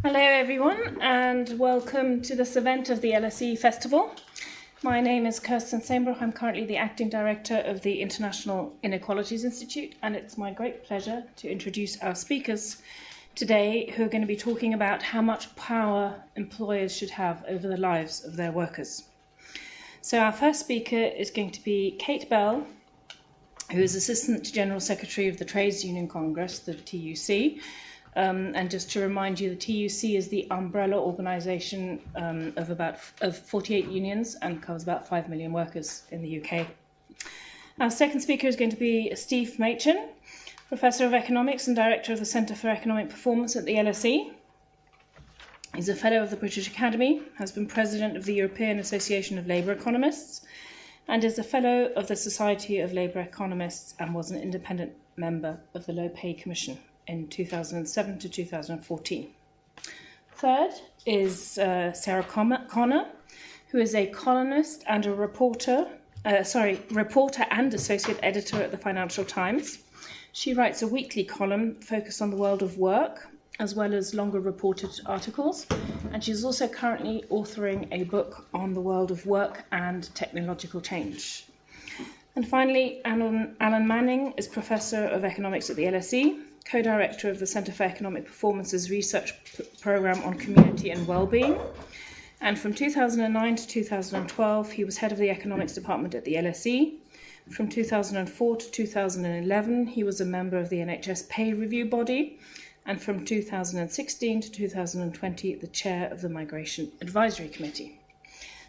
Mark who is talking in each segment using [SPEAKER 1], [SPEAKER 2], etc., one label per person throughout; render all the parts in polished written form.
[SPEAKER 1] Hello everyone and welcome to this event of the LSE Festival. My name is Kirsten Sehnbruch. I'm currently the Acting Director of the International Inequalities Institute, and it's my great pleasure to introduce our speakers today who are going to be talking about how much power employers should have over the lives of their workers. So our first speaker is going to be Kate Bell, who is Assistant General Secretary of the Trades Union Congress, the TUC. And just to remind you, the TUC is the umbrella organisation of 48 unions and covers about 5 million workers in the UK. Our second speaker is going to be Steve Machin, Professor of Economics and Director of the Centre for Economic Performance at the LSE. He's a Fellow of the British Academy, has been President of the European Association of Labour Economists, and is a Fellow of the Society of Labour Economists and was an independent member of the Low Pay Commission in 2007 to 2014. Third is Sarah Connor, who is a columnist and a reporter and associate editor at the Financial Times. She writes a weekly column focused on the world of work, as well as longer reported articles, and she's also currently authoring a book on the world of work and technological change. And finally, Alan Manning is Professor of Economics at the LSE, co-director of the Centre for Economic Performance's research programme on community and well-being. And from 2009 to 2012, he was head of the economics department at the LSE. From 2004 to 2011, he was a member of the NHS pay review body. And from 2016 to 2020, the chair of the Migration Advisory Committee.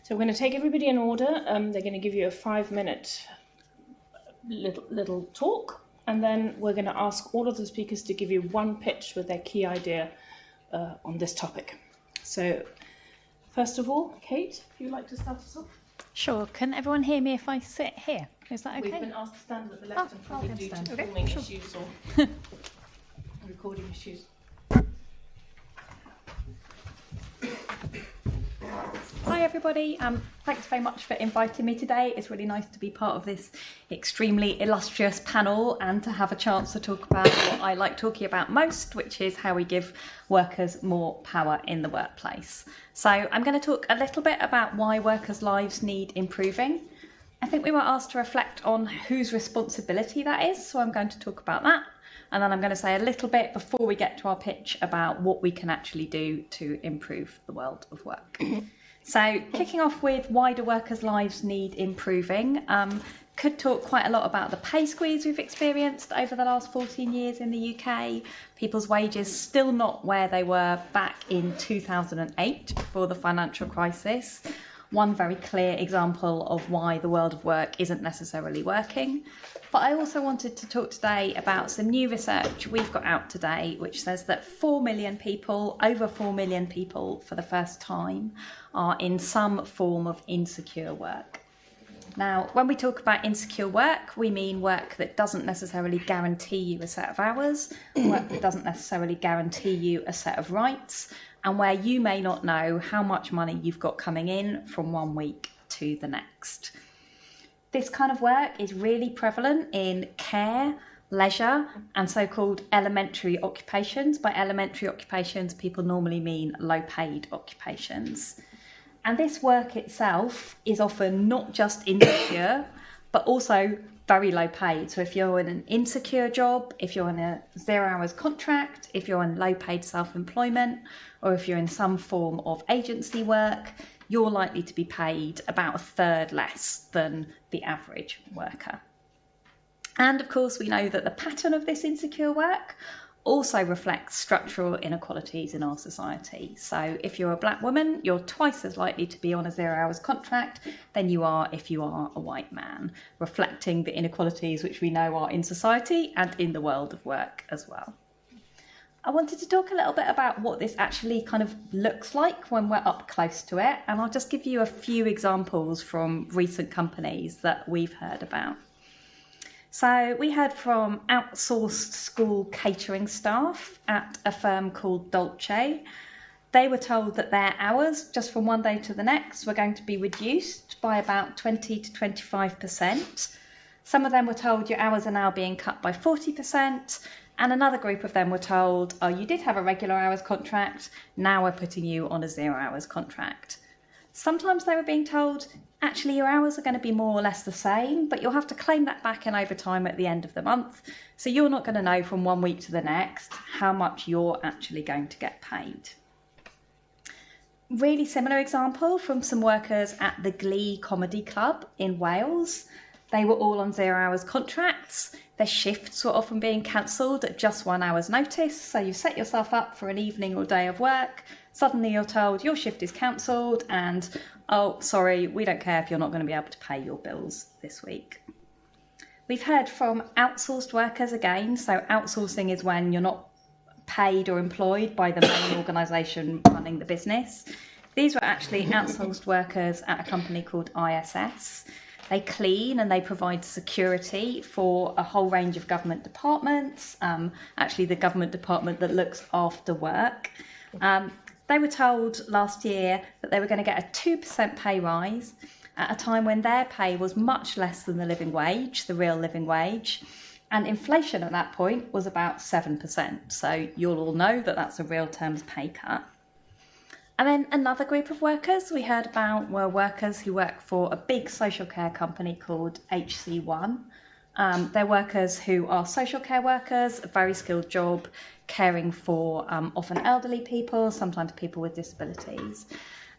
[SPEAKER 1] So we're going to take everybody in order. They're going to give you a 5-minute little talk. And then we're going to ask all of the speakers to give you one pitch with their key idea on this topic. So, first of all, Kate, if you'd like to start us off.
[SPEAKER 2] Sure. Can everyone hear me if I sit here? Is that okay?
[SPEAKER 1] We've been asked to stand at the left and probably due to
[SPEAKER 2] okay,
[SPEAKER 1] filming
[SPEAKER 2] sure.
[SPEAKER 1] issues or recording issues.
[SPEAKER 2] Hi everybody, thanks very much for inviting me today. It's really nice to be part of this extremely illustrious panel and to have a chance to talk about what I like talking about most, which is how we give workers more power in the workplace. So I'm going to talk a little bit about why workers' lives need improving. I think we were asked to reflect on whose responsibility that is, so I'm going to talk about that. And then I'm going to say a little bit before we get to our pitch about what we can actually do to improve the world of work. So kicking off with why do workers' lives need improving, could talk quite a lot about the pay squeeze we've experienced over the last 14 years in the UK. People's wages still not where they were back in 2008 before the financial crisis. One very clear example of why the world of work isn't necessarily working. But I also wanted to talk today about some new research we've got out today, which says that 4 million people, over 4 million people for the first time, are in some form of insecure work. Now, when we talk about insecure work, we mean work that doesn't necessarily guarantee you a set of hours, work that doesn't necessarily guarantee you a set of rights, and where you may not know how much money you've got coming in from one week to the next. This kind of work is really prevalent in care, leisure, and so-called elementary occupations. By elementary occupations, people normally mean low-paid occupations. And this work itself is often not just insecure, but also very low paid. So if you're in an insecure job, if you're in a 0 hours contract, if you're in low paid self-employment, or if you're in some form of agency work, you're likely to be paid about 1/3 less than the average worker. And of course, we know that the pattern of this insecure work also reflects structural inequalities in our society. So if you're a black woman, you're twice as likely to be on a 0 hours contract than you are if you are a white man, reflecting the inequalities which we know are in society and in the world of work as well. I wanted to talk a little bit about what this actually kind of looks like when we're up close to it, and I'll just give you a few examples from recent companies that we've heard about. So we heard from outsourced school catering staff at a firm called Dolce. They were told that their hours, just from one day to the next, were going to be reduced by about 20 to 25%. Some of them were told your hours are now being cut by 40%, And another group of them were told, oh, you did have a regular hours contract, now we're putting you on a 0 hours contract. Sometimes they were being told, actually your hours are going to be more or less the same, but you'll have to claim that back in overtime at the end of the month. So you're not going to know from 1 week to the next how much you're actually going to get paid. Really similar example from some workers at the Glee Comedy Club in Wales. They were all on 0 hours contracts. Their shifts were often being cancelled at just 1 hour's notice. So you set yourself up for an evening or day of work. Suddenly you're told your shift is cancelled and, oh, sorry, we don't care if you're not going to be able to pay your bills this week. We've heard from outsourced workers again. So outsourcing is when you're not paid or employed by the main organisation running the business. These were actually outsourced workers at a company called ISS. They clean and they provide security for a whole range of government departments, actually the government department that looks after work. They were told last year that they were going to get a 2% pay rise at a time when their pay was much less than the living wage, the real living wage. And inflation at that point was about 7%. So you'll all know that that's a real terms pay cut. And then another group of workers we heard about were workers who work for a big social care company called HC1. They're workers who are social care workers, a very skilled job, caring for often elderly people, sometimes people with disabilities.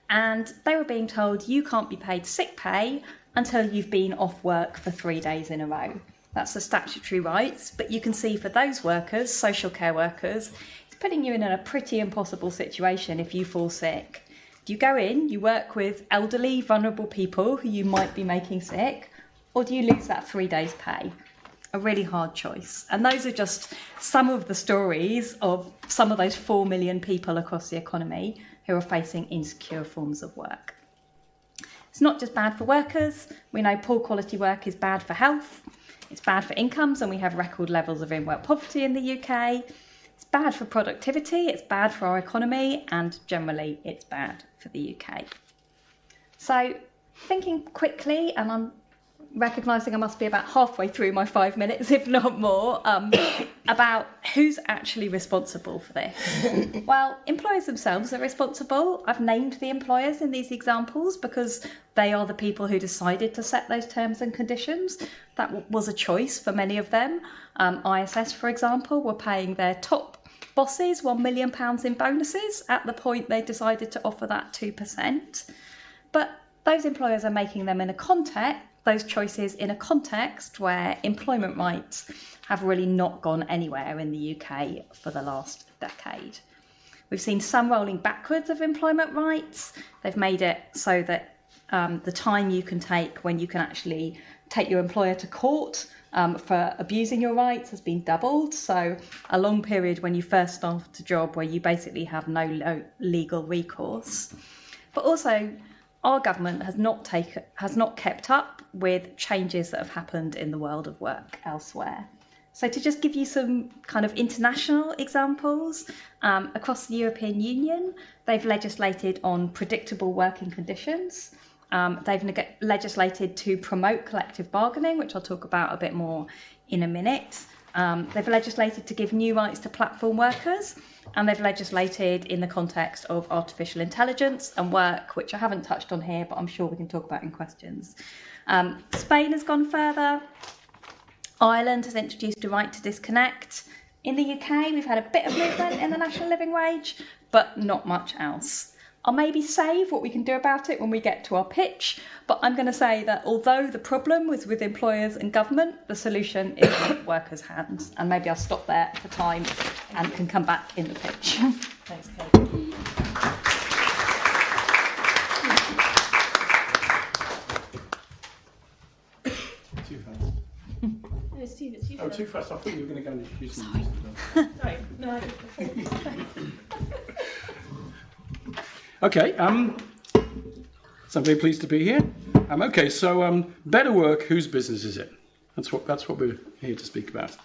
[SPEAKER 2] And they were being told you can't be paid sick pay until you've been off work for 3 days in a row. That's the statutory rights, but you can see for those workers, social care workers, it's putting you in a pretty impossible situation if you fall sick. Do you go in, you work with elderly, vulnerable people who you might be making sick, or do you lose that 3 days' pay? A really hard choice. And those are just some of the stories of some of those 4 million people across the economy who are facing insecure forms of work. It's not just bad for workers. We know poor quality work is bad for health. It's bad for incomes, and we have record levels of in-work poverty in the UK. It's bad for productivity, it's bad for our economy, and generally it's bad for the UK. So thinking quickly, and I'm recognising I must be about halfway through my 5 minutes, if not more, about who's actually responsible for this. Well, employers themselves are responsible. I've named the employers in these examples because they are the people who decided to set those terms and conditions. That was a choice for many of them. ISS, for example, were paying their top bosses £1 million in bonuses at the point they decided to offer that 2%. But those employers are making them those choices in a context where employment rights have really not gone anywhere in the UK for the last decade. We've seen some rolling backwards of employment rights. They've made it so that the time you can take when you can actually take your employer to court for abusing your rights has been doubled. So a long period when you first start a job where you basically have no legal recourse. But also, our government has not kept up with changes that have happened in the world of work elsewhere. So to just give you some kind of international examples, across the European Union, they've legislated on predictable working conditions. They've legislated to promote collective bargaining, which I'll talk about a bit more in a minute. They've legislated to give new rights to platform workers, and they've legislated in the context of artificial intelligence and work, which I haven't touched on here, but I'm sure we can talk about in questions. Spain has gone further. Ireland has introduced a right to disconnect. In the UK, we've had a bit of movement in the national living wage, but not much else. I'll maybe save what we can do about it when we get to our pitch, but I'm going to say that although the problem was with employers and government, the solution is in workers' hands. And maybe I'll stop there for time and can come back in the pitch. Thanks, Kate.
[SPEAKER 3] Too fast.
[SPEAKER 1] No, it's too
[SPEAKER 3] Oh, too fast. I thought you were going to go and introduce them.
[SPEAKER 1] Sorry, no, I didn't.
[SPEAKER 3] Okay, so I'm very pleased to be here. Okay, so better work, whose business is it? That's what we're here to speak about.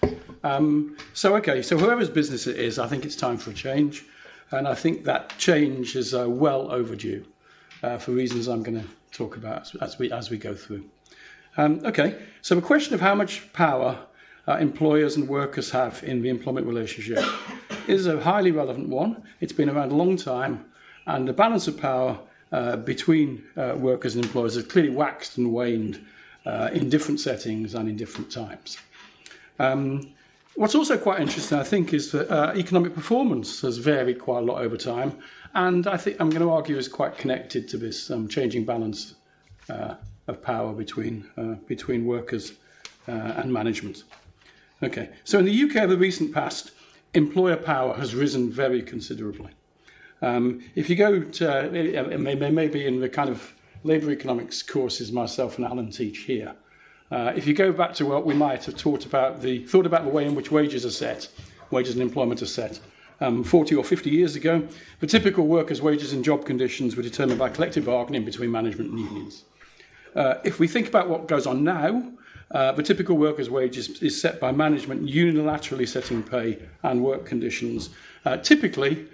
[SPEAKER 3] So whoever's business it is, I think it's time for a change, and I think that change is well overdue for reasons I'm going to talk about as we go through. Okay, so the question of how much power employers and workers have in the employment relationship is a highly relevant one. It's been around a long time, and the balance of power between workers and employers has clearly waxed and waned in different settings and in different times. What's also quite interesting, I think, is that economic performance has varied quite a lot over time, and I think I'm going to argue is quite connected to this changing balance of power between workers and management. Okay, so in the UK of the recent past, employer power has risen very considerably. If you go to, maybe in the kind of labour economics courses myself and Alan teach here, if you go back to what we might have thought about the way in which wages are set, wages and employment are set, 40 or 50 years ago, the typical workers' wages and job conditions were determined by collective bargaining between management and unions. If we think about what goes on now, the typical workers' wages is set by management unilaterally setting pay and work conditions, typically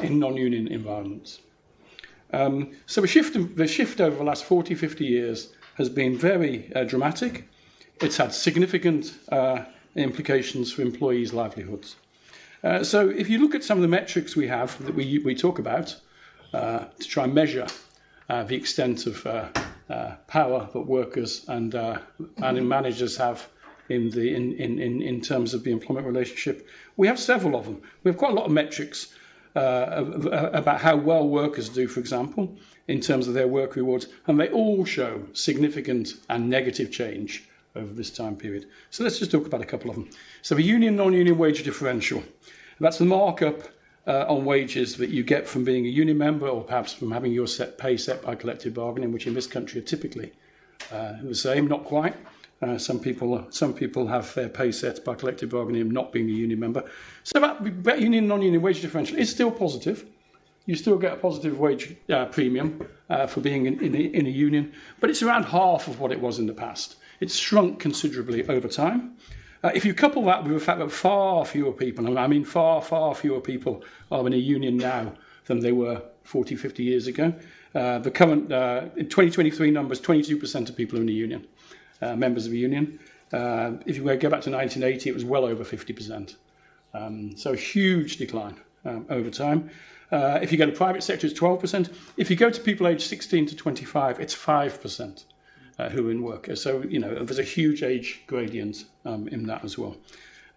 [SPEAKER 3] in non-union environments. So the shift over the last 40, 50 years has been very dramatic. It's had significant implications for employees' livelihoods. So if you look at some of the metrics we have that we talk about to try and measure the extent of power that workers and managers have in terms of the employment relationship, we have several of them. We have quite a lot of metrics about how well workers do, for example, in terms of their work rewards, and they all show significant and negative change over this time period. So let's just talk about a couple of them. So the union-non-union wage differential, that's the markup on wages that you get from being a union member, or perhaps from having your pay set by collective bargaining, which in this country are typically the same, not quite. Some people have their pay set by collective bargaining, not being a union member. So that union non-union wage differential is still positive. You still get a positive wage premium for being in a union, but it's around half of what it was in the past. It's shrunk considerably over time. If you couple that with the fact that far fewer people, and I mean far fewer people are in a union now than they were 40, 50 years ago. The current 2023 numbers, 22% of people are in a union. Members of a union. If you go back to 1980, it was well over 50%. So a huge decline over time. If you go to private sector, it's 12%. If you go to people aged 16 to 25, it's 5% who are in work. So, there's a huge age gradient in that as well.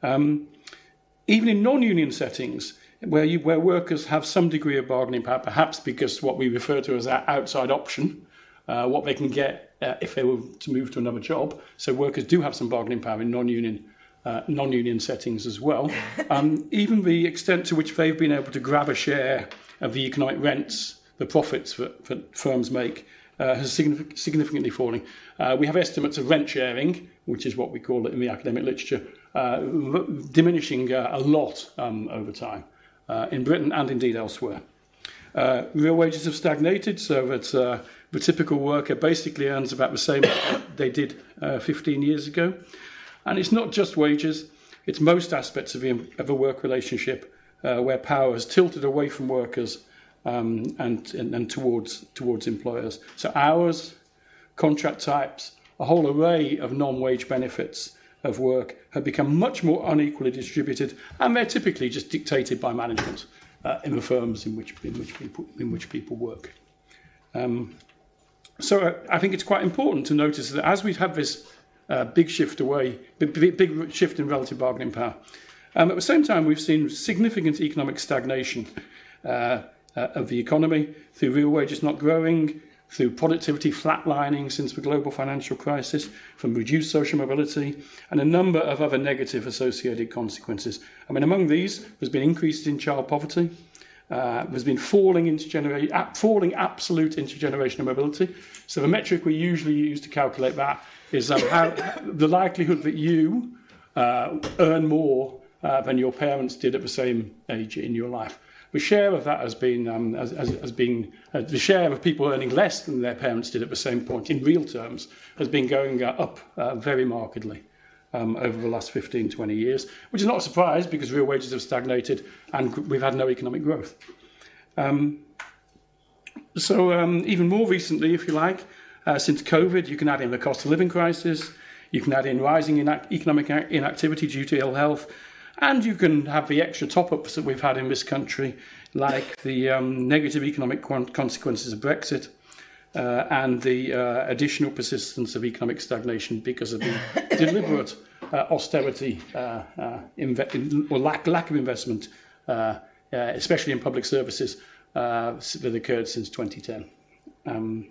[SPEAKER 3] Even in non-union settings, where workers have some degree of bargaining power, perhaps because what we refer to as our outside option, what they can get if they were to move to another job. So workers do have some bargaining power in non-union settings as well. Even the extent to which they've been able to grab a share of the economic rents, the profits that firms make, has significantly fallen. We have estimates of rent sharing, which is what we call it in the academic literature, diminishing a lot over time in Britain and indeed elsewhere. Real wages have stagnated, so that the typical worker basically earns about the same they did 15 years ago. And it's not just wages, it's most aspects of a work relationship where power has tilted away from workers and towards employers. So hours, contract types, a whole array of non-wage benefits of work have become much more unequally distributed, and they're typically just dictated by management in the firms in which people work. So I think it's quite important to notice that as we've had this big shift in relative bargaining power, at the same time we've seen significant economic stagnation of the economy through real wages not growing, through productivity flatlining since the global financial crisis, from reduced social mobility, and a number of other negative associated consequences. I mean, among these, there's been increases in child poverty, there's been falling absolute intergenerational mobility. So the metric we usually use to calculate that is how the likelihood that you earn more than your parents did at the same age in your life. The share of that has been the share of people earning less than their parents did at the same point in real terms has been going up very markedly over the last 15, 20 years, which is not a surprise because real wages have stagnated and we've had no economic growth. So even more recently, if you like, since COVID, you can add in the cost of living crisis, You can add in rising economic inactivity due to ill health, and you can have the extra top-ups that we've had in this country, like the negative economic consequences of Brexit, and the additional persistence of economic stagnation because of the deliberate austerity or lack of investment, especially in public services, that occurred since 2010.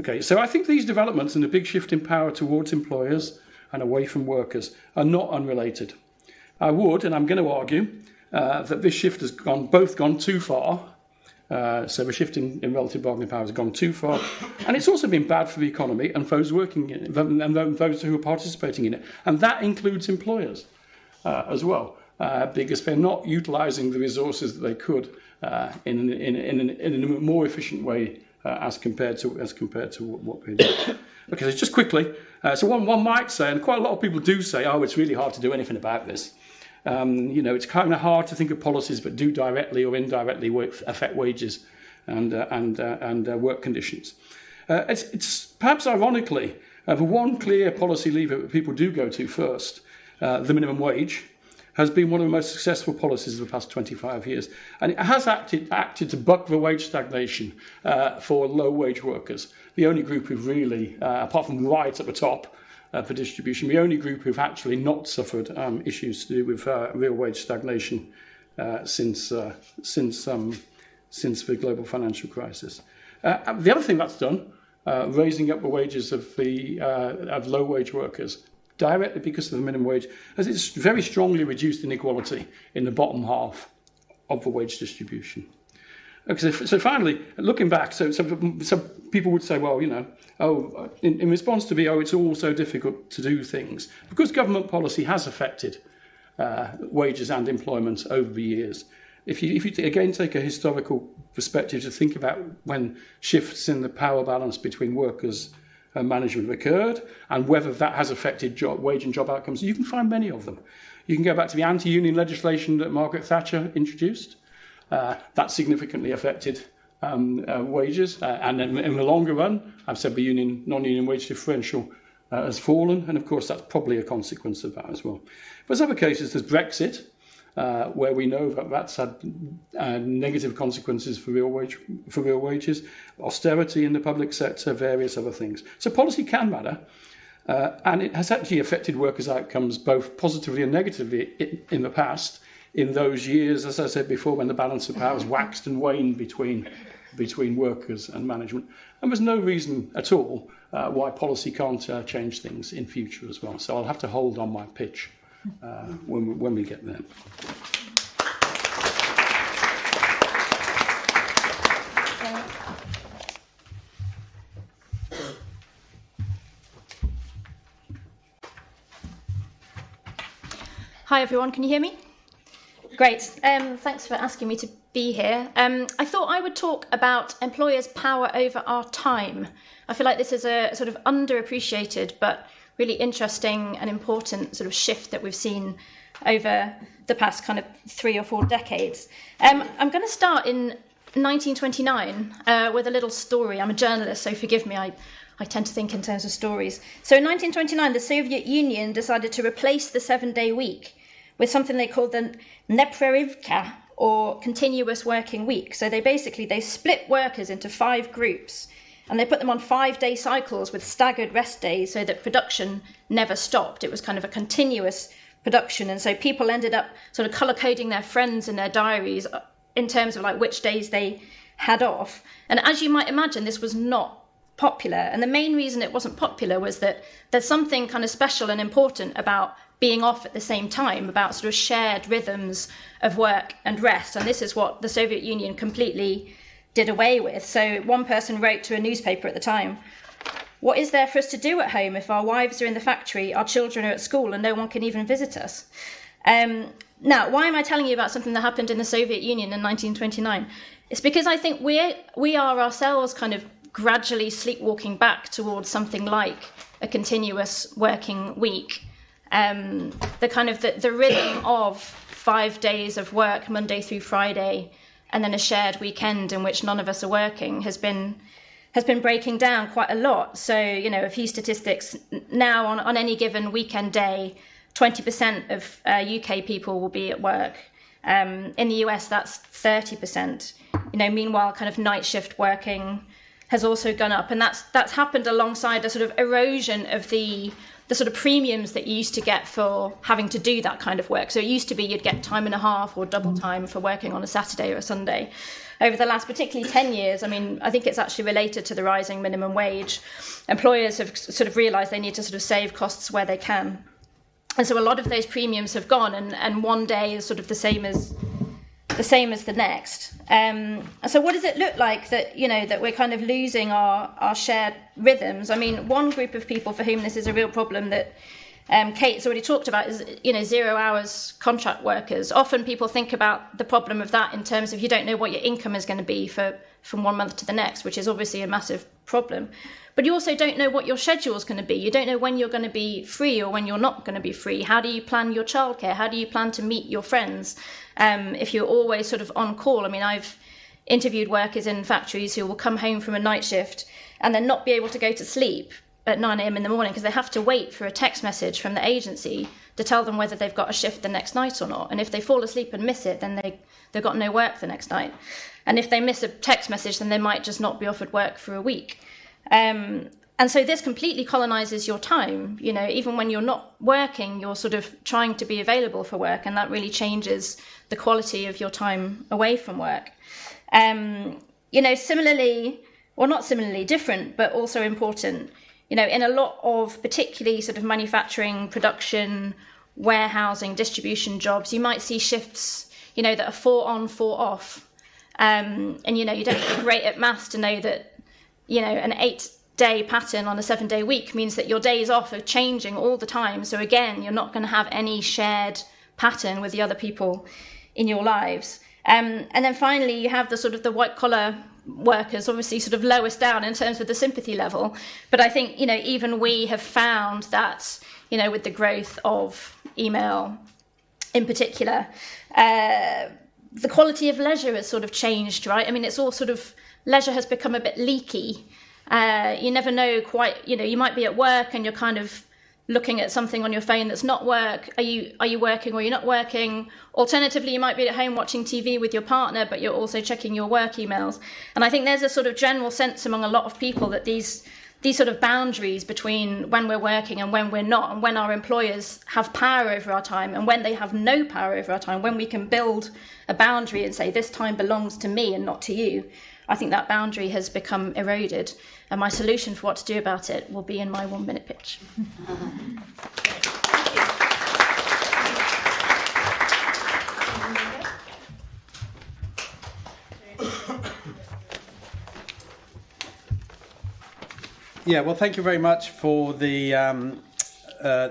[SPEAKER 3] Okay, so I think these developments and the big shift in power towards employers and away from workers are not unrelated. I would, and I'm going to argue, that this shift has both gone too far. So the shift in relative bargaining power has gone too far, and it's also been bad for the economy and those working in it, and those who are participating in it, and that includes employers as well, because they're not utilising the resources that they could in a more efficient way as compared to what they do. Okay, so just quickly, so one might say, and quite a lot of people do say, oh, it's really hard to do anything about this. It's kind of hard to think of policies that do directly or indirectly affect wages and work conditions. It's perhaps ironically the one clear policy lever that people do go to first, the minimum wage, has been one of the most successful policies of the past 25 years. And it has acted to buck the wage stagnation for low-wage workers, the only group who've really, apart from right at the top, for distribution, the only group who've actually not suffered issues to do with real wage stagnation since the global financial crisis. The other thing that's done, raising up the wages of low wage workers, directly because of the minimum wage, as it's very strongly reduced inequality in the bottom half of the wage distribution. Okay, so finally, looking back, so people would say, well, in response to it's all so difficult to do things, because government policy has affected wages and employment over the years. If you again take a historical perspective to think about when shifts in the power balance between workers and management have occurred, and whether that has affected wage and job outcomes, you can find many of them. You can go back to the anti-union legislation that Margaret Thatcher introduced. That significantly affected wages, and in the longer run, I've said the non-union wage differential has fallen, and of course that's probably a consequence of that as well. There's other cases. There's Brexit, where we know that that's had negative consequences for real wages, austerity in the public sector, various other things. So policy can matter, and it has actually affected workers' outcomes both positively and negatively in the past. In those years, as I said before, when the balance of power has waxed and waned between workers and management. And there's no reason at all why policy can't change things in future as well. So I'll have to hold on my pitch when we get there.
[SPEAKER 4] Hi everyone, can you hear me? Great, thanks for asking me to be here. I thought I would talk about employers' power over our time. I feel like this is a sort of underappreciated but really interesting and important sort of shift that we've seen over the past kind of 3 or 4 decades. I'm going to start in 1929 with a little story. I'm a journalist, so forgive me, I tend to think in terms of stories. So in 1929, the Soviet Union decided to replace the 7-day week with something they called the Neprerivka, or continuous working week. So they split workers into 5 groups, and they put them on 5-day cycles with staggered rest days so that production never stopped. It was kind of a continuous production, and so people ended up sort of colour-coding their friends in their diaries in terms of like which days they had off. And as you might imagine, this was not popular, and the main reason it wasn't popular was that there's something kind of special and important about being off at the same time, about sort of shared rhythms of work and rest. And this is what the Soviet Union completely did away with. So one person wrote to a newspaper at the time, "What is there for us to do at home if our wives are in the factory, our children are at school, and no one can even visit us?" Now, why am I telling you about something that happened in the Soviet Union in 1929? It's because I think we are ourselves kind of gradually sleepwalking back towards something like a continuous working week. The kind of the rhythm of 5 days of work, Monday through Friday, and then a shared weekend in which none of us are working has been has been breaking down quite a lot. So, a few statistics now on any given weekend day, 20% of UK people will be at work. In the US, that's 30%. Meanwhile, kind of night shift working has also gone up, and that's happened alongside a sort of erosion of the sort of premiums that you used to get for having to do that kind of work. So it used to be you'd get time and a half or double time for working on a Saturday or a Sunday. Over the last particularly 10 years, I think it's actually related to the rising minimum wage. Employers have sort of realised they need to sort of save costs where they can. And so a lot of those premiums have gone, and one day is sort of the same as the next. So what does it look like that we're kind of losing our shared rhythms? One group of people for whom this is a real problem that Kate's already talked about is 0 hours contract workers. Often people think about the problem of that in terms of you don't know what your income is going to be from 1 month to the next, which is obviously a massive problem. But you also don't know what your schedule is going to be. You don't know when you're going to be free or when you're not going to be free. How do you plan your childcare? How do you plan to meet your friends if you're always sort of on call? I've interviewed workers in factories who will come home from a night shift and then not be able to go to sleep at 9 a.m. in the morning because they have to wait for a text message from the agency to tell them whether they've got a shift the next night or not. And if they fall asleep and miss it, then they've got no work the next night. And if they miss a text message, then they might just not be offered work for a week. And so this completely colonizes your time. Even when you're not working, you're sort of trying to be available for work, and that really changes the quality of your time away from work. Similarly, or not similarly, different, but also important, in a lot of particularly sort of manufacturing, production, warehousing, distribution jobs, you might see shifts, that are 4 on, 4 off. And, you don't have to be great at maths to know that, an 8-day pattern on a 7-day week means that your days off are changing all the time. So again, you're not going to have any shared pattern with the other people in your lives. And then finally, you have the sort of the white collar workers, obviously sort of lowest down in terms of the sympathy level. But I think, even we have found that, with the growth of email in particular, the quality of leisure has sort of changed, right? It's all sort of, leisure has become a bit leaky. You never know quite, you might be at work and you're kind of looking at something on your phone that's not work. Are you working or you're not working? Alternatively, you might be at home watching TV with your partner, but you're also checking your work emails. And I think there's a sort of general sense among a lot of people that these sort of boundaries between when we're working and when we're not, and when our employers have power over our time and when they have no power over our time, when we can build a boundary and say, this time belongs to me and not to you, I think that boundary has become eroded. And my solution for what to do about it will be in my 1-minute pitch.
[SPEAKER 3] Yeah, well, thank you very much for the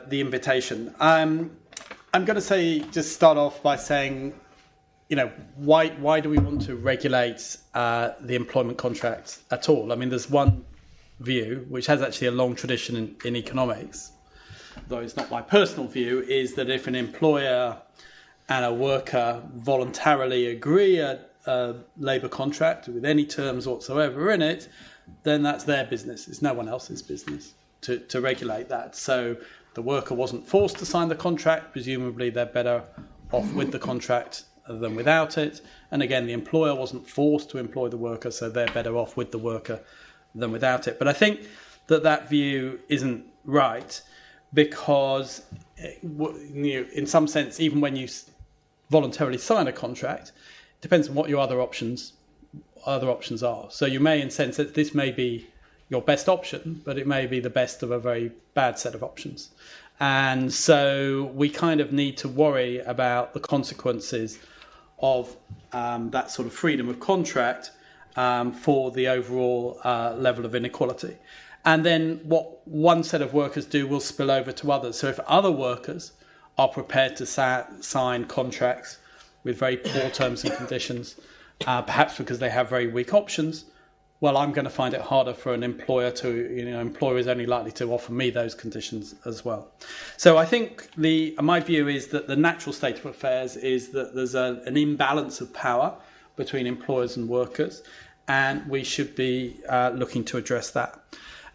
[SPEAKER 3] invitation. I'm going to just start off by saying, why do we want to regulate the employment contract at all? There's one view, which has actually a long tradition in economics, though it's not my personal view, is that if an employer and a worker voluntarily agree a labour contract with any terms whatsoever in it, then that's their business. It's no one else's business to regulate that. So the worker wasn't forced to sign the contract. Presumably they're better off with the contract than without it. And again, the employer wasn't forced to employ the worker, so they're better off with the worker than without it. But I think that view isn't right, because in some sense, even when you voluntarily sign a contract, it depends on what your other options are. So you may, in a sense, that this may be your best option, but it may be the best of a very bad set of options. And so we kind of need to worry about the consequences of that sort of freedom of contract for the overall level of inequality. And then what one set of workers do will spill over to others. So if other workers are prepared to sign contracts with very poor terms and conditions, perhaps because they have very weak options, well, I'm going to find it harder for an employer to, employer is only likely to offer me those conditions as well. So I think my view is that the natural state of affairs is that there's an imbalance of power between employers and workers, and we should be looking to address that.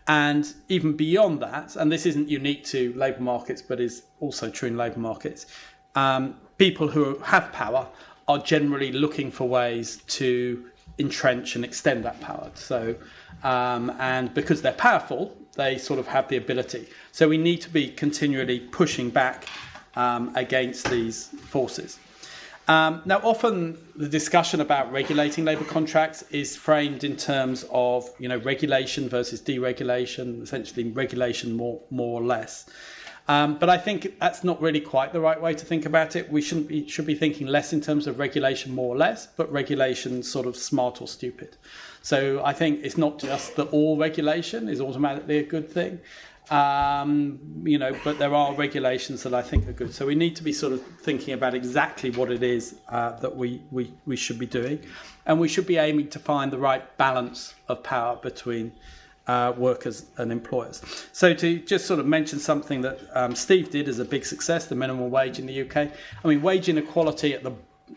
[SPEAKER 3] And even beyond that, and this isn't unique to labour markets, but is also true in labour markets, people who have power are generally looking for ways to entrench and extend that power. So, and because they're powerful, they sort of have the ability. So we need to be continually pushing back against these forces. Now, often the discussion about regulating labour contracts is framed in terms of, regulation versus deregulation, essentially regulation more or less. But I think that's not really quite the right way to think about it. We should be thinking less in terms of regulation more or less, but regulation sort of smart or stupid. So I think it's not just that all regulation is automatically a good thing. But there are regulations that I think are good. So we need to be sort of thinking about exactly what it is that we should be doing. And we should be aiming to find the right balance of power between workers and employers. So to just sort of mention something that Steve did as a big success, the minimum wage in the UK. I mean, wage inequality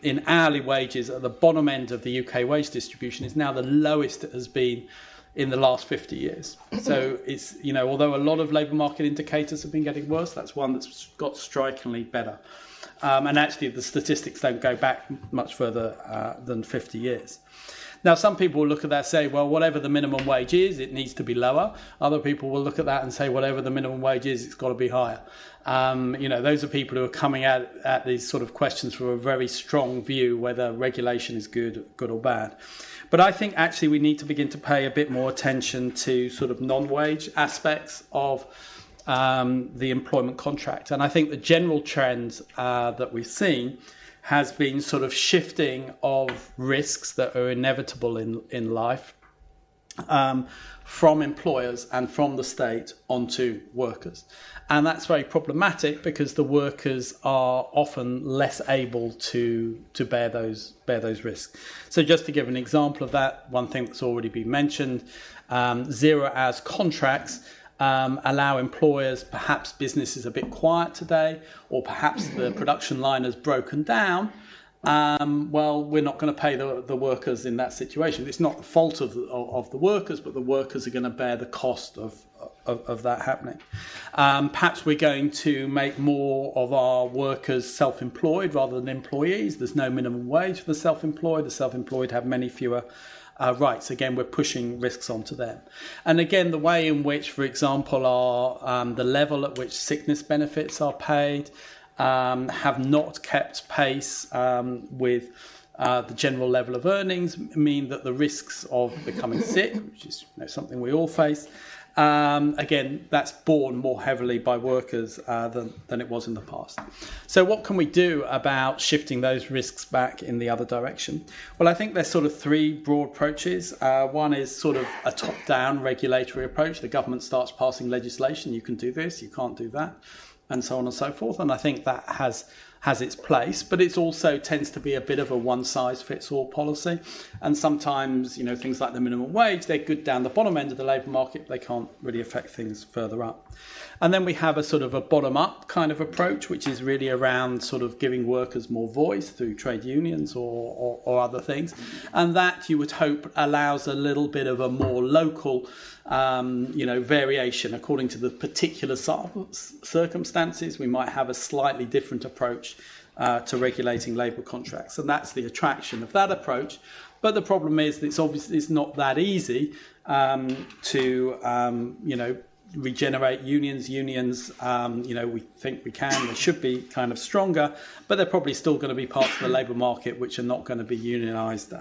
[SPEAKER 3] in hourly wages at the bottom end of the UK wage distribution is now the lowest it has been in the last 50 years. So it's, although a lot of labour market indicators have been getting worse, that's one that's got strikingly better. And actually the statistics don't go back much further than 50 years. Now, some people will look at that and say, well, whatever the minimum wage is, it needs to be lower. Other people will look at that and say, whatever the minimum wage is, it's got to be higher. Those are people who are coming at these sort of questions from a very strong view, whether regulation is good or bad. But I think actually we need to begin to pay a bit more attention to sort of non-wage aspects of the employment contract. And I think the general trend that we've seen has been sort of shifting of risks that are inevitable in life from employers and from the state onto workers. And that's very problematic because the workers are often less able to bear those risks. So just to give an example of that, one thing that's already been mentioned, 0 hours contracts allow employers, perhaps business is a bit quiet today, or perhaps the production line has broken down. We're not going to pay the workers in that situation. It's not the fault of the workers, but the workers are going to bear the cost of that happening. Perhaps we're going to make more of our workers self-employed rather than employees. There's no minimum wage for the self-employed. The self-employed have many fewer rights. Again, we're pushing risks onto them. And again, the way in which, for example, the level at which sickness benefits are paid have not kept pace with the general level of earnings, mean that the risks of becoming sick, which is something we all face, again, that's borne more heavily by workers than it was in the past. So what can we do about shifting those risks back in the other direction? Well, I think there's sort of 3 broad approaches. One is sort of a top-down regulatory approach. The government starts passing legislation. You can do this, you can't do that, and so on and so forth. And I think that has its place, but it also tends to be a bit of a one-size-fits-all policy. And sometimes, things like the minimum wage, they're good down the bottom end of the labour market, they can't really affect things further up. And then we have a sort of a bottom-up kind of approach, which is really around sort of giving workers more voice through trade unions or other things. And that, you would hope, allows a little bit of a more local variation according to the particular circumstances. We might have a slightly different approach to regulating labour contracts, and that's the attraction of that approach. But the problem is that it's not that easy to regenerate unions. We think we can. They should be kind of stronger, but they're probably still going to be parts of the labour market which are not going to be unionised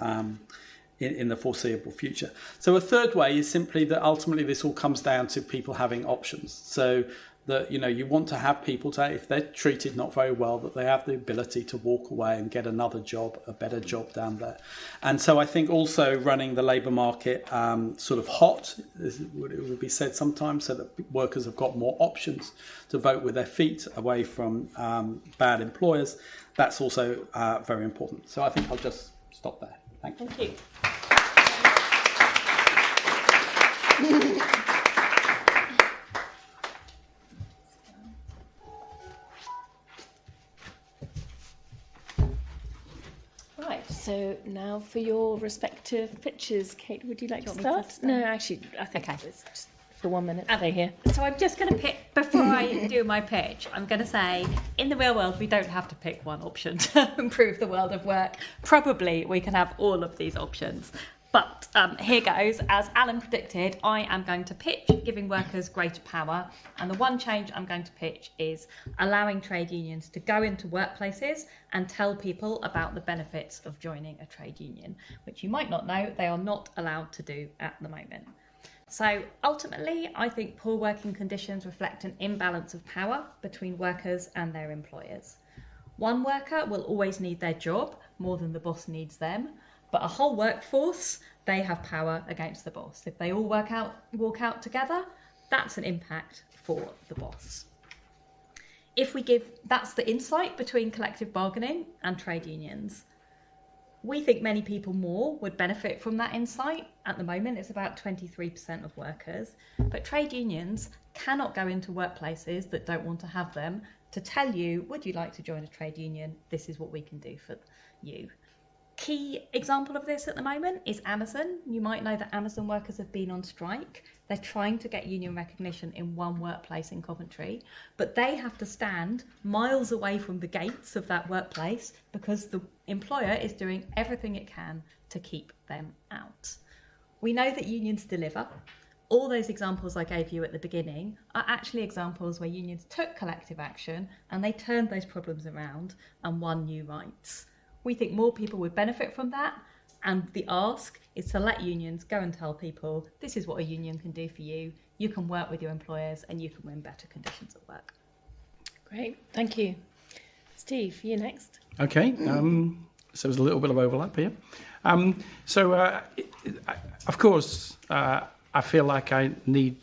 [SPEAKER 3] in the foreseeable future. So a third way is simply that ultimately this all comes down to people having options. So that you want to have people if they're treated not very well, that they have the ability to walk away and get another job, a better job down there. And so I think also running the labour market sort of hot, as it would be said sometimes, so that workers have got more options to vote with their feet away from bad employers. That's also very important. So I think I'll just stop there. Thank you.
[SPEAKER 1] Thank you.
[SPEAKER 4] Right, so
[SPEAKER 1] now for your respective pitches. Kate, would you like to
[SPEAKER 2] Do you want me to
[SPEAKER 1] start?
[SPEAKER 2] start?
[SPEAKER 1] No, actually, I think
[SPEAKER 2] Okay.
[SPEAKER 1] it's just for 1 minute. Stay here.
[SPEAKER 2] So I'm just going to pick, before I do my pitch, I'm going to say, in the real world, we don't have to pick one option to improve the world of work. Probably we can have all of these options. But here goes. As Alan predicted, I am going to pitch giving workers greater power. And the one change I'm going to pitch is allowing trade unions to go into workplaces and tell people about the benefits of joining a trade union, which you might not know they are not allowed to do at the moment. So ultimately, I think poor working conditions reflect an imbalance of power between workers and their employers. One worker will always need their job more than the boss needs them, but a whole workforce, they have power against the boss. If they all walk out together, that's an impact for the boss. That's the insight between collective bargaining and trade unions. We think many people more would benefit from that insight. At the moment, it's about 23% of workers. But trade unions cannot go into workplaces that don't want to have them to tell you, would you like to join a trade union? This is what we can do for you. Key example of this at the moment is Amazon. You might know that Amazon workers have been on strike. They're trying to get union recognition in one workplace in Coventry, but they have to stand miles away from the gates of that workplace because the employer is doing everything it can to keep them out. We know that unions deliver. All those examples I gave you at the beginning are actually examples where unions took collective action and they turned those problems around and won new rights. We think more people would benefit from that, and the ask is to let unions go and tell people this is what a union can do for you. You can work with your employers and you can win better conditions at work.
[SPEAKER 1] Great, thank you. Steve, you next.
[SPEAKER 3] Okay, so there's a little bit of overlap here. Of course, I feel like I need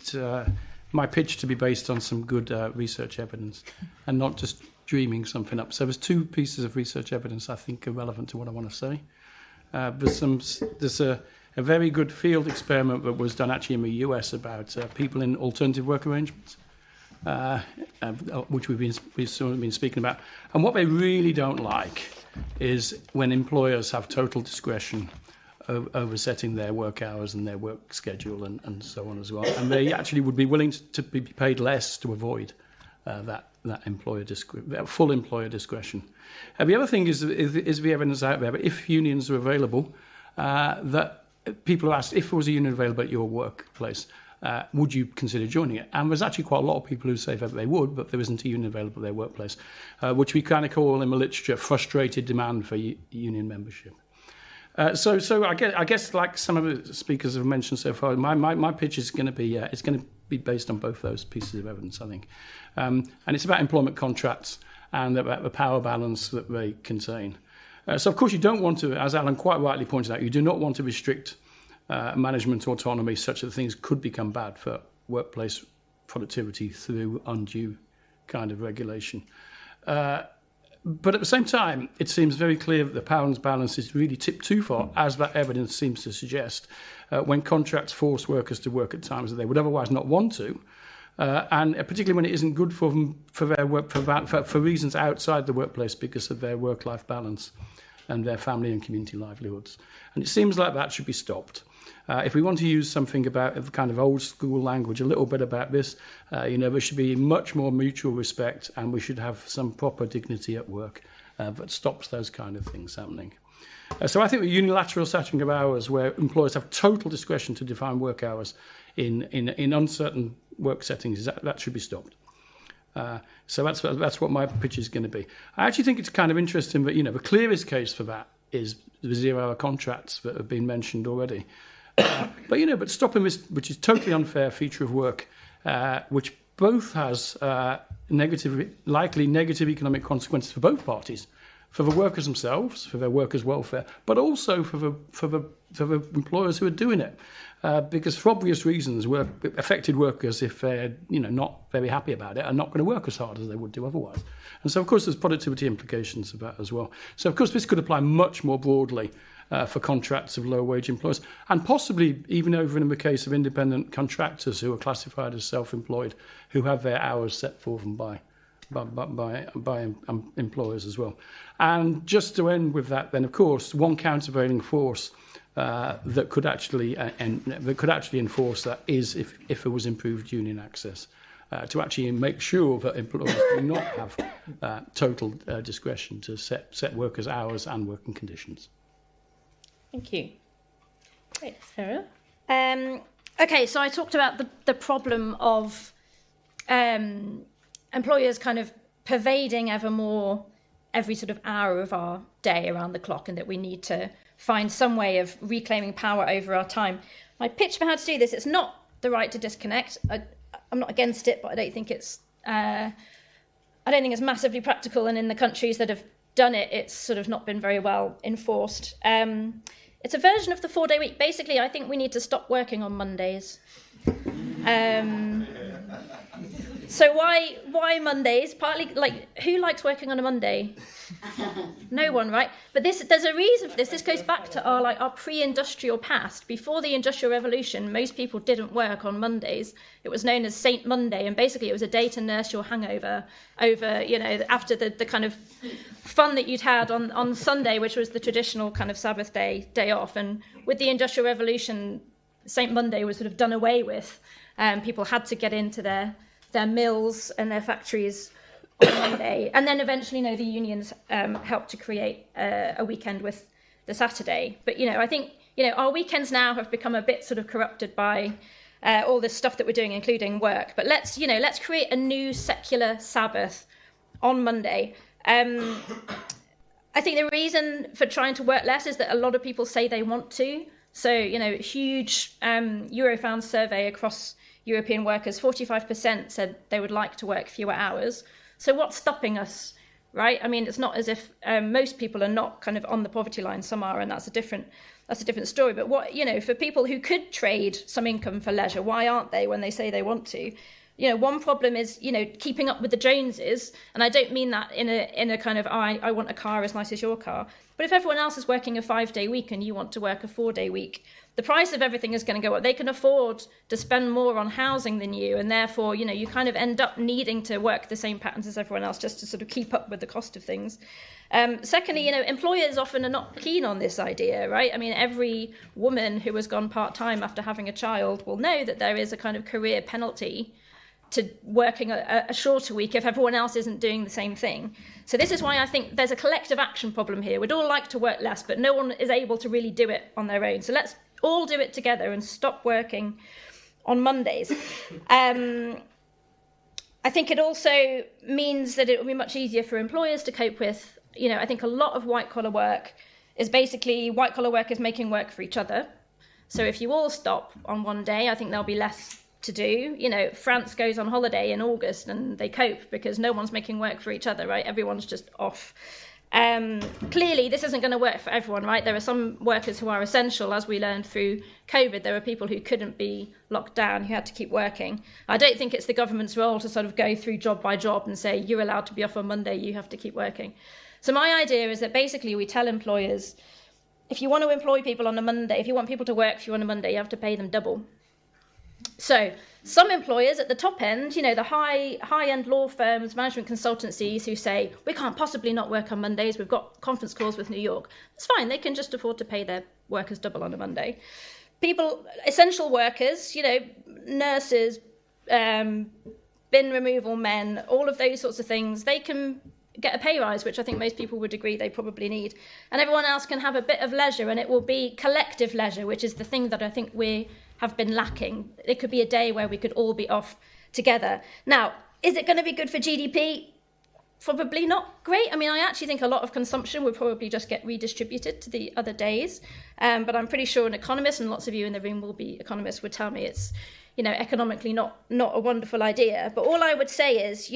[SPEAKER 3] my pitch to be based on some good research evidence and not just dreaming something up. So there's two pieces of research evidence I think are relevant to what I want to say. There's a very good field experiment that was done actually in the US about people in alternative work arrangements, which we've sort of been speaking about. And what they really don't like is when employers have total discretion over setting their work hours and their work schedule and so on as well. And they actually would be willing to be paid less to avoid that full employer discretion. The other thing is the evidence out there, but if unions are available, that people are asked, if there was a union available at your workplace, would you consider joining it? And there's actually quite a lot of people who say that they would, but there isn't a union available at their workplace, which we kind of call in the literature frustrated demand for union membership. So I guess like some of the speakers have mentioned so far, my pitch is going to be it's going to be based on both those pieces of evidence, I think, and it's about employment contracts and about the power balance that they contain. So of course you don't want to, as Alan quite rightly pointed out, you do not want to restrict management autonomy such that things could become bad for workplace productivity through undue kind of regulation. But at the same time, it seems very clear that the power balance is really tipped too far, as that evidence seems to suggest, when contracts force workers to work at times that they would otherwise not want to, and particularly when it isn't good for them for their work for reasons outside the workplace because of their work-life balance and their family and community livelihoods. And it seems like that should be stopped. If we want to use something about the kind of old school language, a little bit about this, there should be much more mutual respect and we should have some proper dignity at work that stops those kind of things happening. So I think the unilateral setting of hours where employers have total discretion to define work hours in uncertain work settings, that should be stopped. So that's what my pitch is going to be. I actually think it's kind of interesting that, the clearest case for that is the zero-hour contracts that have been mentioned already. But stopping this, which is totally unfair feature of work, which both has likely negative economic consequences for both parties, for the workers themselves, for their workers' welfare, but also for the employers who are doing it, because for obvious reasons, affected workers, if they're not very happy about it, are not going to work as hard as they would do otherwise. And so, of course, there's productivity implications of that as well. So, of course, this could apply much more broadly for contracts of low-wage employers, and possibly even over in the case of independent contractors who are classified as self-employed, who have their hours set for them by employers as well. And just to end with that, then of course, one countervailing force that could actually enforce that is if there was improved union access. To actually make sure that employers do not have total discretion to set workers' hours and working conditions.
[SPEAKER 1] Thank you. Great, Sarah.
[SPEAKER 4] Okay, so I talked about the problem of employers kind of pervading ever more every sort of hour of our day around the clock, and that we need to find some way of reclaiming power over our time. My pitch for how to do this, it's not the right to disconnect. I'm not against it, but I don't think it's massively practical. And in the countries that have done it, it's sort of not been very well enforced. It's a version of the 4-day week. Basically, I think we need to stop working on Mondays. So why Mondays? Partly, like, who likes working on a Monday? No one, right? But there's a reason for this. This goes back to our pre-industrial past. Before the Industrial Revolution, most people didn't work on Mondays. It was known as Saint Monday, and basically it was a day to nurse your hangover over, after the kind of fun that you'd had on Sunday, which was the traditional kind of Sabbath day off. And with the Industrial Revolution, Saint Monday was sort of done away with. People had to get into their mills and their factories on Monday, and then eventually, the unions helped to create a weekend with the Saturday. But I think our weekends now have become a bit sort of corrupted by all this stuff that we're doing, including work. But let's create a new secular Sabbath on Monday. I think the reason for trying to work less is that a lot of people say they want to. So huge Eurofound survey across European workers, 45% said they would like to work fewer hours. So what's stopping us, right? I mean, it's not as if most people are not kind of on the poverty line. Some are, and that's a different story. But what, for people who could trade some income for leisure, why aren't they when they say they want to? One problem is, keeping up with the Joneses. And I don't mean that in a kind of, I want a car as nice as your car. But if everyone else is working a 5-day week and you want to work a 4-day week, the price of everything is going to go up. They can afford to spend more on housing than you. And therefore, you kind of end up needing to work the same patterns as everyone else just to sort of keep up with the cost of things. Secondly, employers often are not keen on this idea, right? I mean, every woman who has gone part-time after having a child will know that there is a kind of career penalty to working a shorter week if everyone else isn't doing the same thing. So this is why I think there's a collective action problem here. We'd all like to work less, but no one is able to really do it on their own. So let's all do it together and stop working on Mondays. I think it also means that it will be much easier for employers to cope with. I think a lot of white-collar work is basically white-collar workers making work for each other. So if you all stop on one day, I think there'll be less to do. France goes on holiday in August and they cope because no one's making work for each other, right? Everyone's just off. Clearly, this isn't going to work for everyone, right? There are some workers who are essential, as we learned through COVID. There are people who couldn't be locked down, who had to keep working. I don't think it's the government's role to sort of go through job by job and say, you're allowed to be off on Monday, you have to keep working. So my idea is that basically we tell employers, if you want to employ people on a Monday, if you want people to work for you on a Monday, you have to pay them double. So some employers at the top end, the high-end law firms, management consultancies who say, we can't possibly not work on Mondays, we've got conference calls with New York. It's fine, they can just afford to pay their workers double on a Monday. People, essential workers, nurses, bin removal men, all of those sorts of things, they can get a pay rise, which I think most people would agree they probably need. And everyone else can have a bit of leisure, and it will be collective leisure, which is the thing that I think we have been lacking. It could be a day where we could all be off together. Now, is it going to be good for GDP? Probably not great. I mean, I actually think a lot of consumption would probably just get redistributed to the other days. But I'm pretty sure an economist, and lots of you in the room will be economists, would tell me it's, economically not a wonderful idea. But all I would say is,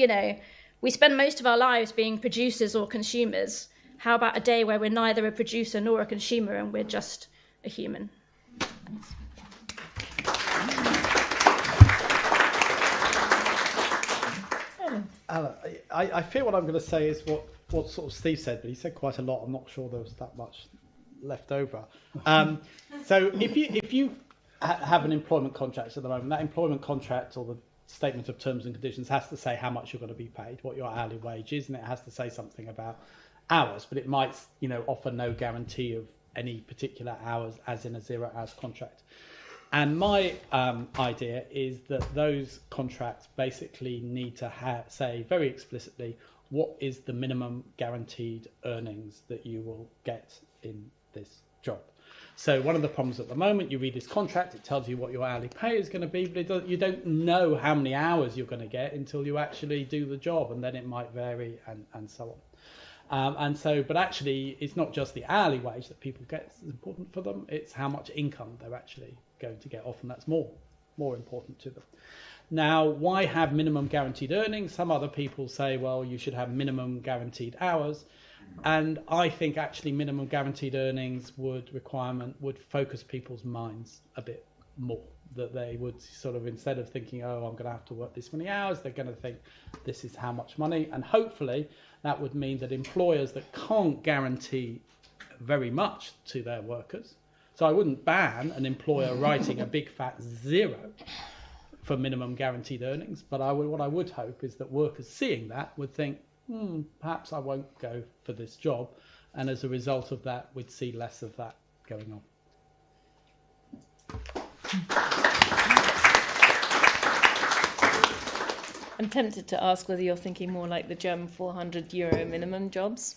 [SPEAKER 4] we spend most of our lives being producers or consumers. How about a day where we're neither a producer nor a consumer and we're just a human? Thanks.
[SPEAKER 5] Alan, I fear what I'm going to say is what sort of Steve said, but he said quite a lot. I'm not sure there was that much left over. So if you have an employment contract at the moment, that employment contract or the statement of terms and conditions has to say how much you're going to be paid, what your hourly wage is, and it has to say something about hours, but it might, offer no guarantee of any particular hours, as in a 0 hours contract. And my idea is that those contracts basically need to say very explicitly what is the minimum guaranteed earnings that you will get in this job. So one of the problems at the moment, you read this contract, it tells you what your hourly pay is going to be, but you don't know how many hours you're going to get until you actually do the job, and then it might vary and so on. But actually, it's not just the hourly wage that people get that's important for them, it's how much income they're actually going to get. Often that's more important to them. Now, why have minimum guaranteed earnings? Some other people say, well, you should have minimum guaranteed hours. And I think actually minimum guaranteed earnings would focus people's minds a bit more. That they would sort of, instead of thinking, oh, I'm going to have to work this many hours, they're going to think this is how much money. And hopefully that would mean that employers that can't guarantee very much to their workers. So I wouldn't ban an employer writing a big fat 0 for minimum guaranteed earnings. But what I would hope is that workers seeing that would think, perhaps I won't go for this job. And as a result of that, we'd see less of that going on.
[SPEAKER 1] I'm tempted to ask whether you're thinking more like the German €400 minimum jobs,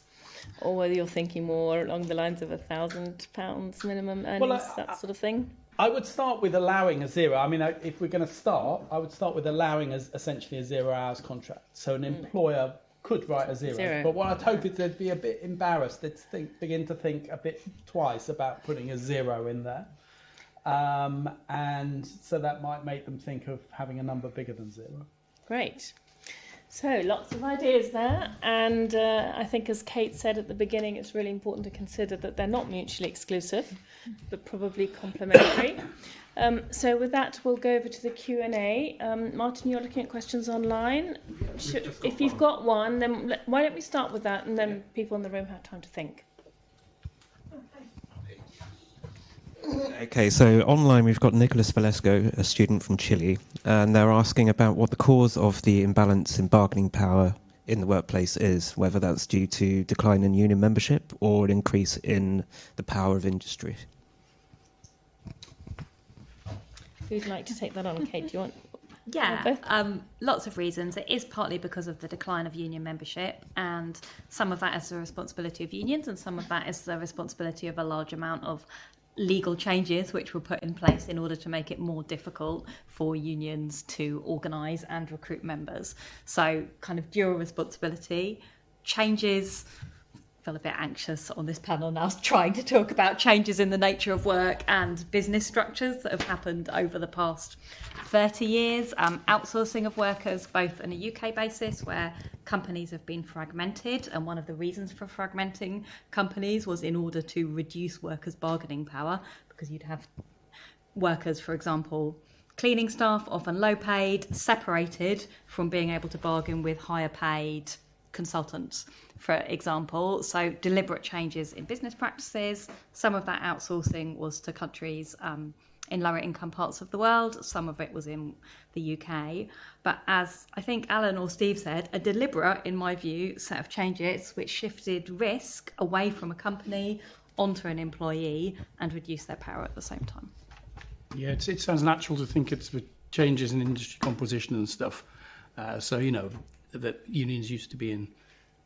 [SPEAKER 1] or whether you're thinking more along the lines of £1,000 minimum earnings, that sort of thing.
[SPEAKER 5] I would start with allowing a 0. I mean, if we're going to start, I would start with allowing essentially a 0 hours contract. So an employer could write a 0. But what I'd hope is they'd be a bit embarrassed. They'd begin to think a bit twice about putting a 0 in there. And so that might make them think of having a number bigger than 0.
[SPEAKER 1] Great. So lots of ideas there, and I think, as Kate said at the beginning, it's really important to consider that they're not mutually exclusive, but probably complementary. So with that, we'll go over to the Q&A. Martin, you're looking at questions online. If you've got one, then why don't we start with that, and then people in the room have time to think.
[SPEAKER 6] Okay, so online we've got Nicholas Velasco, a student from Chile, and they're asking about what the cause of the imbalance in bargaining power in the workplace is, whether that's due to decline in union membership or an increase in the power of industry.
[SPEAKER 1] Who'd like to take that on, Kate? Do you want?
[SPEAKER 2] Yeah, lots of reasons. It is partly because of the decline of union membership, and some of that is the responsibility of unions, and some of that is the responsibility of a large amount of legal changes which were put in place in order to make it more difficult for unions to organise and recruit members. So kind of dual responsibility. Changes, I feel a bit anxious on this panel now trying to talk about changes in the nature of work and business structures that have happened over the past 30 years. Outsourcing of workers, both on a UK basis where companies have been fragmented, and one of the reasons for fragmenting companies was in order to reduce workers' bargaining power, because you'd have workers, for example, cleaning staff, often low paid, separated from being able to bargain with higher paid consultants, for example. So deliberate changes in business practices. Some of that outsourcing was to countries in lower income parts of the world. Some of it was in the UK. But as I think Alan or Steve said, a deliberate, in my view, set of changes which shifted risk away from a company onto an employee and reduced their power at the same time.
[SPEAKER 3] Yeah, it sounds natural to think it's with changes in industry composition and stuff. So, that unions used to be in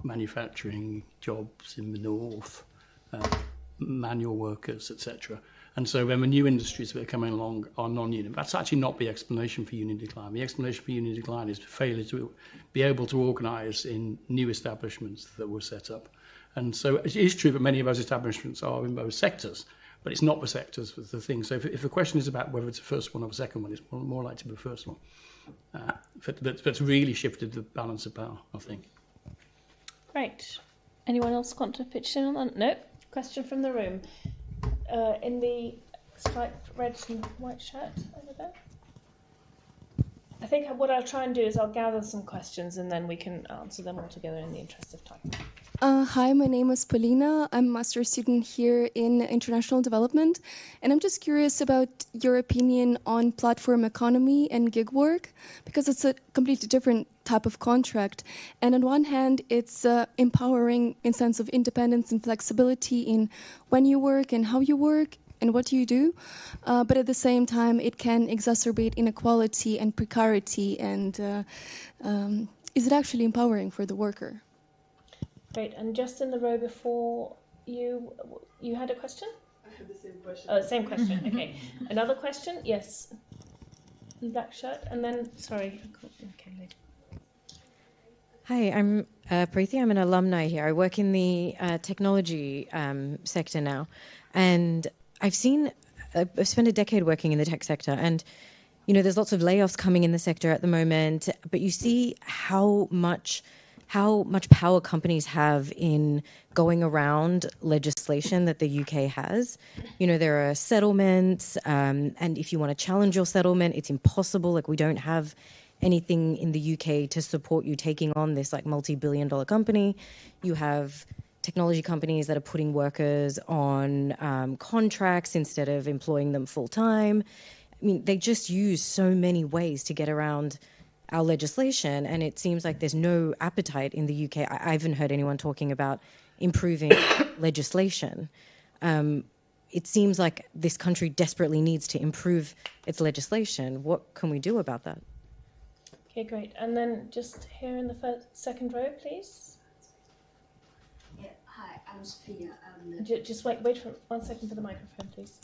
[SPEAKER 3] manufacturing jobs in the north, manual workers, etc. And so when the new industries that are coming along are non-union, that's actually not the explanation for union decline. The explanation for union decline is failure to be able to organise in new establishments that were set up. And so it is true that many of those establishments are in those sectors, but it's not the sectors that's the thing. So if the question is about whether it's the first one or the second one, it's more likely to be the first one. That's really shifted the balance of power, I think.
[SPEAKER 1] Great. Anyone else want to pitch in on that? No? Question from the room. In the striped red and white shirt over there. I think what I'll try and do is I'll gather some questions and then we can answer them all together in the interest of time.
[SPEAKER 7] Hi, my name is Polina. I'm a master's student here in international development, and I'm just curious about your opinion on platform economy and gig work, because it's a completely different type of contract. And on one hand, it's empowering in sense of independence and flexibility in when you work and how you work and what you do, but at the same time, it can exacerbate inequality and precarity. And is it actually empowering for the worker?
[SPEAKER 1] Great. And just in the row before you had a question?
[SPEAKER 8] I have the same question.
[SPEAKER 1] Oh, same question. Okay. Another question? Yes. Black shirt, and then sorry. Okay, later.
[SPEAKER 9] Hi, I'm Preeti. I'm an alumni here. I work in the technology sector now, and I've spent a decade working in the tech sector, and there's lots of layoffs coming in the sector at the moment. But you see how much power companies have in going around legislation that the UK has. There are settlements, and if you want to challenge your settlement, it's impossible. Like, we don't have anything in the UK to support you taking on this multi-billion-dollar company. You have technology companies that are putting workers on contracts instead of employing them full-time. I mean, they just use so many ways to get around our legislation, and it seems like there's no appetite in the UK. I haven't heard anyone talking about improving legislation. It seems like this country desperately needs to improve its legislation. What can we do about that?
[SPEAKER 1] Okay, great. And then just here in the second row, please.
[SPEAKER 10] Yeah, hi, I'm Sophia.
[SPEAKER 1] Just wait for 1 second for the microphone, please.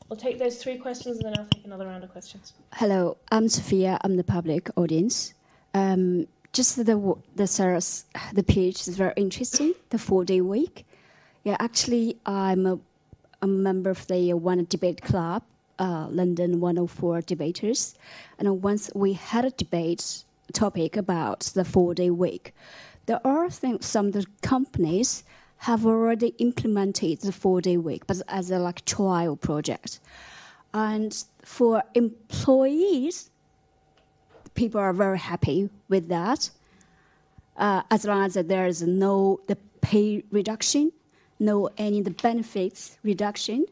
[SPEAKER 1] We'll take those 3 questions, and then I'll take another round of questions.
[SPEAKER 10] Hello, I'm Sophia. I'm the public audience. Just the pitch is very interesting. The 4-day week. Yeah, actually, I'm a member of the one debate club, London 104 debaters, and once we had a debate topic about the 4-day week. There are some of the companies have already implemented the 4-day week, but as a trial project. And for employees, people are very happy with that, as long as there is the pay reduction, any the benefits reduction.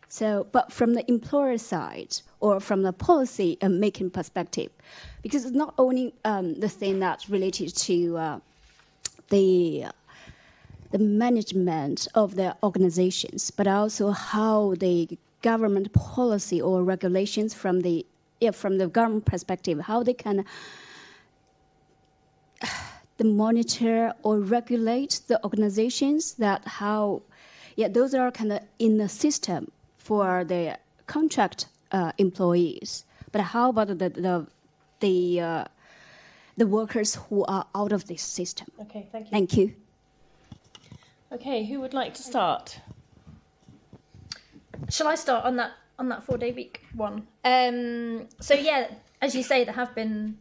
[SPEAKER 10] So, but from the employer side or from the policy making perspective, because it's not only the thing that's related to the management of the organizations, but also how the government policy or regulations from the government perspective, how they can monitor or regulate the organizations, those are kind of in the system for the contract employees. But how about the workers who are out of this system?
[SPEAKER 1] Okay, thank you.
[SPEAKER 10] Thank you.
[SPEAKER 1] Okay, who would like to start?
[SPEAKER 4] Shall I start on that 4-day week one? So yeah, as you say, there have been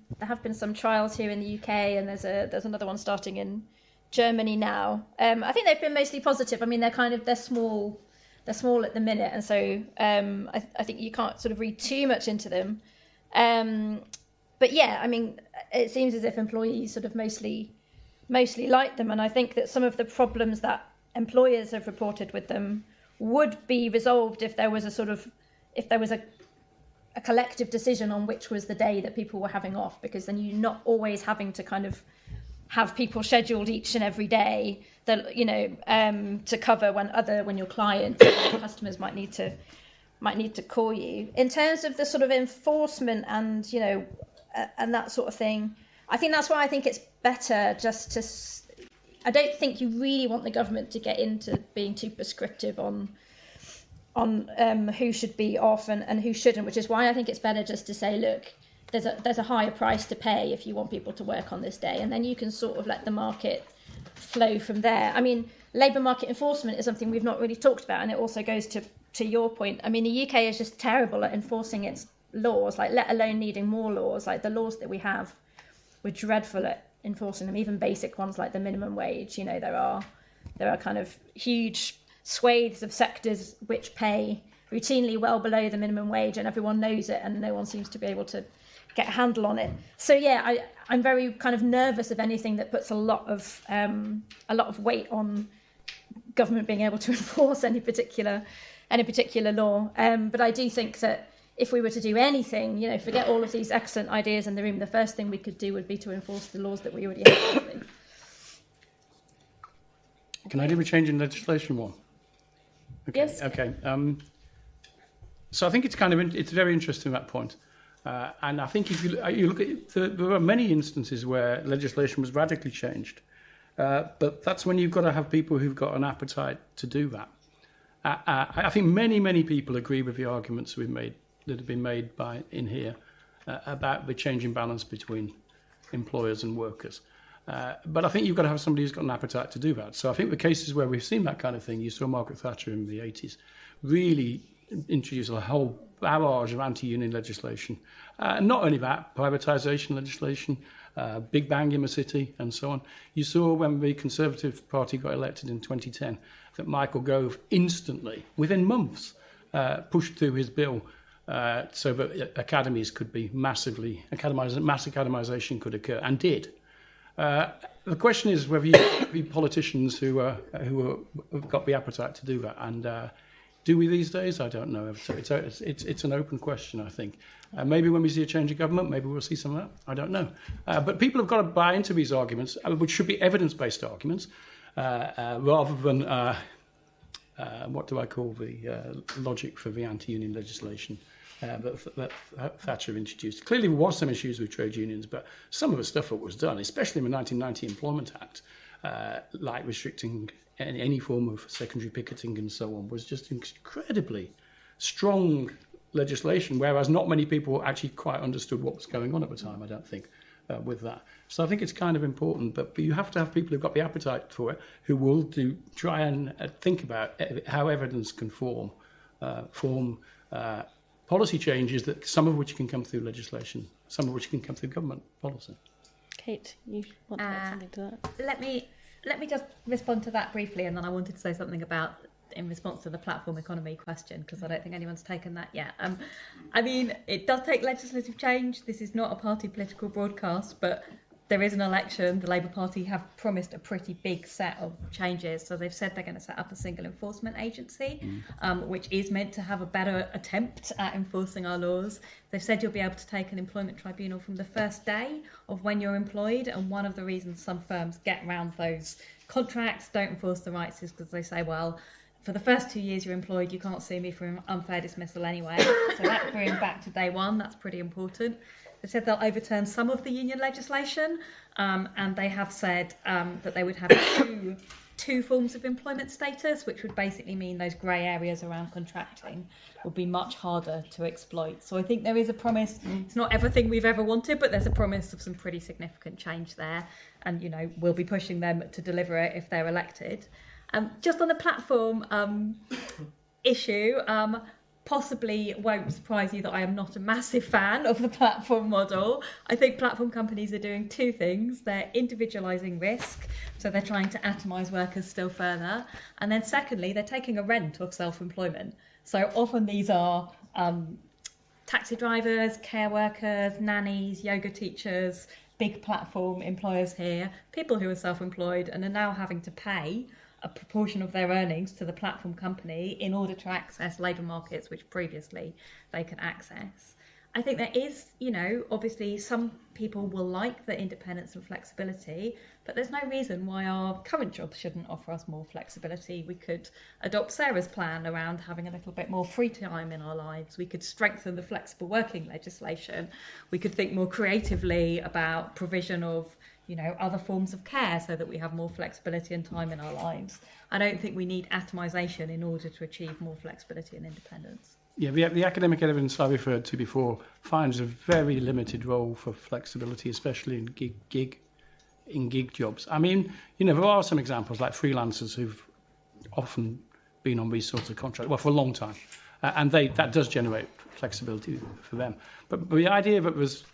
[SPEAKER 4] some trials here in the UK, and there's another one starting in Germany now. I think they've been mostly positive. I mean, they're small at the minute, and so I think you can't sort of read too much into them. But yeah, I mean, it seems as if employees sort of mostly like them, and I think that some of the problems that employers have reported with them would be resolved if there was a collective decision on which was the day that people were having off, because then you're not always having to kind of have people scheduled each and every day that to cover when your clients or your customers might need to call you. In terms of the sort of enforcement and and that sort of thing, I think that's why I think it's better just to. I don't think you really want the government to get into being too prescriptive on who should be off and who shouldn't, which is why I think it's better just to say, look, there's a higher price to pay if you want people to work on this day, and then you can sort of let the market flow from there. I mean, labour market enforcement is something we've not really talked about, and it also goes to your point. I mean, the UK is just terrible at enforcing its laws, let alone needing more laws. Like, the laws that we have, we're dreadful at enforcing them, even basic ones like the minimum wage. There are kind of huge swathes of sectors which pay routinely well below the minimum wage, and everyone knows it, and no one seems to be able to get a handle on it. So yeah, I'm very kind of nervous of anything that puts a lot of weight on government being able to enforce any particular law. But I do think that if we were to do anything, forget all of these excellent ideas in the room, the first thing we could do would be to enforce the laws that we already have.
[SPEAKER 3] Can I do a change in legislation one? Okay.
[SPEAKER 4] Yes.
[SPEAKER 3] Okay. So I think it's very interesting, that point. And I think if you look at there are many instances where legislation was radically changed, but that's when you've got to have people who've got an appetite to do that. I think many people agree with the arguments that have been made in here about the changing balance between employers and workers. But I think you've got to have somebody who's got an appetite to do that. So I think the cases where we've seen that kind of thing, you saw Margaret Thatcher in the 80s, really introduce a whole barrage of anti-union legislation. Not only that, privatisation legislation, Big Bang in the city, and so on. You saw when the Conservative Party got elected in 2010 that Michael Gove instantly, within months, pushed through his bill so that academies could be mass academisation could occur, and did. The question is whether you have politicians who have got the appetite to do that, and do we these days? I don't know. It's an open question, I think. Maybe when we see a change of government, maybe we'll see some of that. I don't know. But people have got to buy into these arguments, which should be evidence-based arguments, rather than what do I call the logic for the anti-union legislation that Thatcher introduced. Clearly, there was some issues with trade unions, but some of the stuff that was done, especially in the 1990 Employment Act, like restricting any form of secondary picketing and so on, was just incredibly strong legislation, whereas not many people actually quite understood what was going on at the time, I don't think, with that. So I think it's kind of important, but you have to have people who've got the appetite for it, who will try and think about how evidence can form policy changes, that some of which can come through legislation, some of which can come through government policy.
[SPEAKER 1] Kate, you want to add something to that?
[SPEAKER 2] Let me just respond to that briefly, and then I wanted to say something about in response to the platform economy question, because I don't think anyone's taken that yet. I mean, it does take legislative change. This is not a party political broadcast, but there is an election. The Labour Party have promised a pretty big set of changes. So they've said they're going to set up a single enforcement agency, which is meant to have a better attempt at enforcing our laws. They've said you'll be able to take an employment tribunal from the first day of when you're employed. And one of the reasons some firms get around those contracts, don't enforce the rights, is because they say, well, for the first 2 years you're employed, you can't sue me for unfair dismissal anyway. So that brings back to day one. That's pretty important. They said they'll overturn some of the union legislation, and they have said that they would have two forms of employment status, which would basically mean those grey areas around contracting would be much harder to exploit. So I think there is a promise. It's not everything we've ever wanted, but there's a promise of some pretty significant change there. And, we'll be pushing them to deliver it if they're elected. Just on the platform issue, possibly won't surprise you that I am not a massive fan of the platform model. I think platform companies are doing two things. They're individualising risk, so they're trying to atomise workers still further. And then secondly, they're taking a rent of self-employment. So often these are taxi drivers, care workers, nannies, yoga teachers, big platform employers here, people who are self-employed and are now having to pay a proportion of their earnings to the platform company in order to access labour markets which previously they could access. I think there is, obviously some people will like the independence and flexibility, but there's no reason why our current jobs shouldn't offer us more flexibility. We could adopt Sarah's plan around having a little bit more free time in our lives. We could strengthen the flexible working legislation. We could think more creatively about provision of other forms of care so that we have more flexibility and time in our lives. I don't think we need atomisation in order to achieve more flexibility and independence.
[SPEAKER 3] Yeah, the academic evidence I referred to before finds a very limited role for flexibility, especially in gig jobs. I mean, there are some examples like freelancers who've often been on these sorts of contracts, for a long time, and that does generate flexibility for them. But the idea that was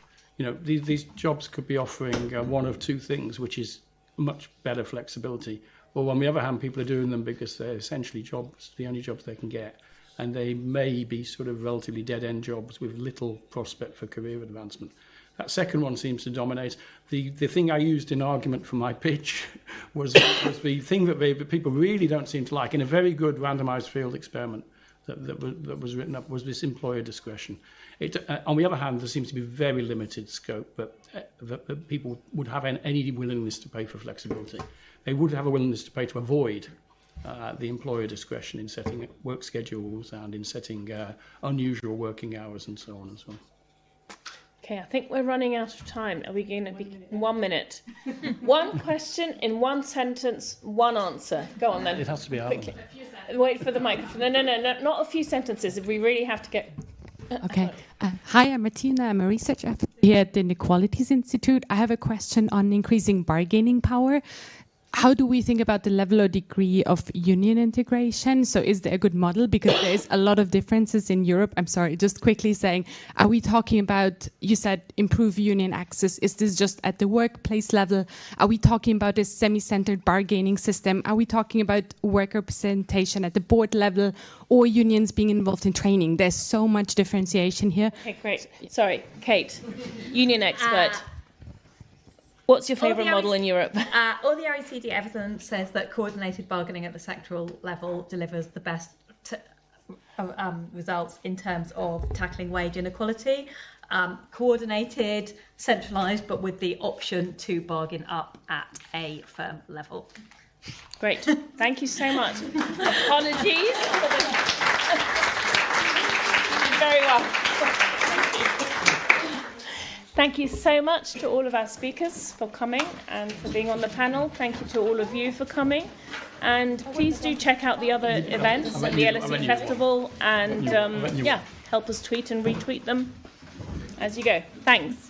[SPEAKER 3] these jobs could be offering one of two things, which is much better flexibility. Or on the other hand, people are doing them because they're essentially the only jobs they can get. and they may be sort of relatively dead-end jobs with little prospect for career advancement. That second one seems to dominate. The thing I used in argument for my pitch was the thing that people really don't seem to like. In a very good randomized field experiment that was written up was this employer discretion. On the other hand, there seems to be very limited scope that people would have any willingness to pay for flexibility. They would have a willingness to pay to avoid the employer discretion in setting work schedules and in setting unusual working hours and so on and so on.
[SPEAKER 1] Okay, I think we're running out of time. Are we going to be 1 minute? One question in one sentence, one answer. Go on then.
[SPEAKER 3] It has to be
[SPEAKER 1] quickly. Wait for the microphone. No, not a few sentences. If we really have to get.
[SPEAKER 8] Okay. Hi, I'm Martina. I'm a research officer here at the Inequalities Institute. I have a question on increasing bargaining power. How do we think about the level or degree of union integration? So is there a good model? Because there is a lot of differences in Europe. I'm sorry, just quickly saying, are we talking about, you said improve union access. Is this just at the workplace level? Are we talking about a semi-centered bargaining system? Are we talking about worker representation at the board level or unions being involved in training? There's so much differentiation here.
[SPEAKER 1] Okay, great. Sorry, Kate, union expert. What's your favourite model in Europe?
[SPEAKER 2] All the OECD evidence says that coordinated bargaining at the sectoral level delivers the best results in terms of tackling wage inequality. Coordinated, centralised, but with the option to bargain up at a firm level.
[SPEAKER 1] Great. Thank you so much. Apologies. Very well. Thank you so much to all of our speakers for coming and for being on the panel. Thank you to all of you for coming. And please do check out the other events at the LSE Festival and help us tweet and retweet them as you go. Thanks.